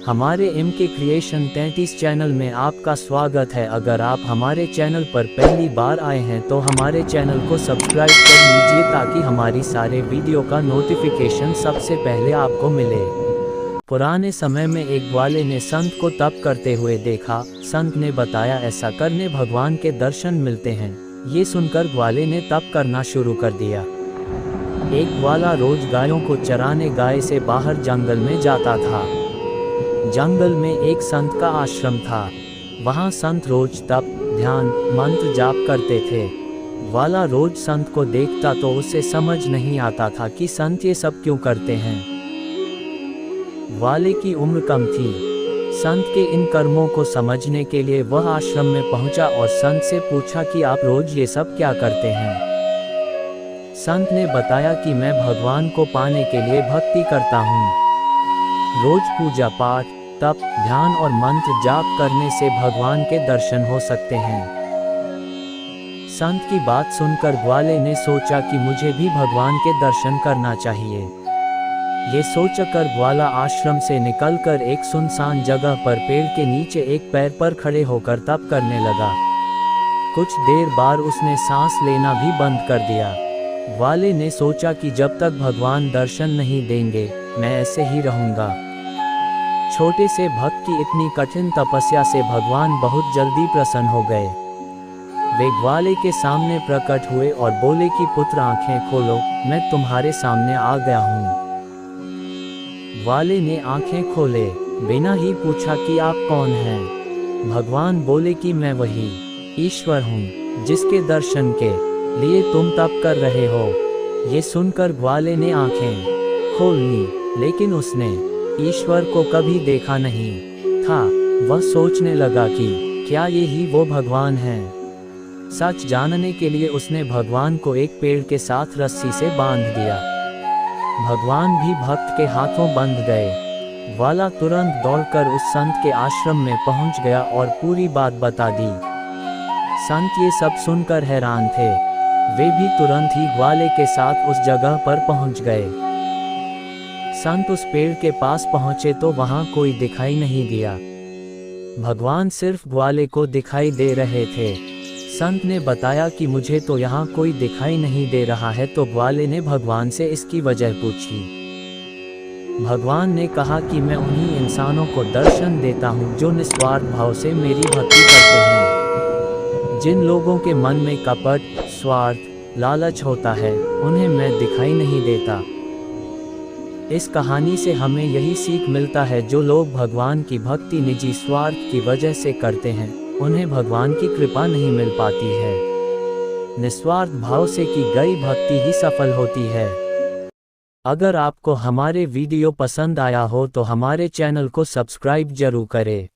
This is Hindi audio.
हमारे MK क्रिएशन 33 चैनल में आपका स्वागत है। अगर आप हमारे चैनल पर पहली बार आए हैं तो हमारे चैनल को सब्सक्राइब कर लीजिए ताकि हमारी सारे वीडियो का नोटिफिकेशन सबसे पहले आपको मिले। पुराने समय में एक ग्वाले ने संत को तप करते हुए देखा। संत ने बताया ऐसा करने भगवान के दर्शन मिलते हैं। ये सुनकर ग्वाले ने तप करना शुरू कर दिया। एक ग्वाला रोज गायों को चराने गाय से बाहर जंगल में जाता था। जंगल में एक संत का आश्रम था। वहाँ संत रोज तप, ध्यान, मंत्र जाप करते थे। ग्वाला रोज संत को देखता तो उसे समझ नहीं आता था कि संत ये सब क्यों करते हैं। ग्वाले की उम्र कम थी। संत के इन कर्मों को समझने के लिए वह आश्रम में पहुंचा और संत से पूछा कि आप रोज ये सब क्या करते हैं। संत ने बताया कि मैं भगवान को पाने के लिए भक्ति करता हूँ। रोज पूजा पाठ, तप, ध्यान और मंत्र जाप करने से भगवान के दर्शन हो सकते हैं। संत की बात सुनकर ग्वाले ने सोचा कि मुझे भी भगवान के दर्शन करना चाहिए। ये सोचकर ग्वाला आश्रम से निकलकर एक सुनसान जगह पर पेड़ के नीचे एक पैर पर खड़े होकर तप करने लगा। कुछ देर बाद उसने सांस लेना भी बंद कर दिया। ग्वाले ने सोचा कि जब तक भगवान दर्शन नहीं देंगे मैं ऐसे ही रहूंगा। छोटे से भक्त की इतनी कठिन तपस्या से भगवान बहुत जल्दी प्रसन्न हो गए। वे ग्वाले के सामने प्रकट हुए और बोले कि पुत्र आंखें खोलो, मैं तुम्हारे सामने आ गया हूँ। ग्वाले ने आंखें खोले, बिना ही पूछा कि आप कौन हैं। भगवान बोले कि मैं वही ईश्वर हूँ जिसके दर्शन के लिए तुम तप कर रहे हो। ये सुनकर ग्वाले ने आंखें खोल ली, लेकिन उसने ईश्वर को कभी देखा नहीं था। वह सोचने लगा कि क्या यही वो भगवान हैं। सच जानने के लिए उसने भगवान को एक पेड़ के साथ रस्सी से बांध दिया। भगवान भी भक्त के हाथों बंध गए। ग्वाला तुरंत दौड़कर उस संत के आश्रम में पहुंच गया और पूरी बात बता दी। संत ये सब सुनकर हैरान थे। वे भी तुरंत ही ग्वाले के साथ उस जगह पर पहुंच गए। संत उस पेड़ के पास पहुंचे तो वहां कोई दिखाई नहीं दिया। भगवान सिर्फ ग्वाले को दिखाई दे रहे थे। संत ने बताया कि मुझे तो यहाँ कोई दिखाई नहीं दे रहा है। तो ग्वाले ने भगवान से इसकी वजह पूछी। भगवान ने कहा कि मैं उन्हीं इंसानों को दर्शन देता हूँ जो निस्वार्थ भाव से मेरी भक्ति करते हैं। जिन लोगों के मन में कपट, स्वार्थ, लालच होता है उन्हें मैं दिखाई नहीं देता। इस कहानी से हमें यही सीख मिलता है, जो लोग भगवान की भक्ति निजी स्वार्थ की वजह से करते हैं उन्हें भगवान की कृपा नहीं मिल पाती है। निस्वार्थ भाव से की गई भक्ति ही सफल होती है। अगर आपको हमारे वीडियो पसंद आया हो तो हमारे चैनल को सब्सक्राइब जरूर करें।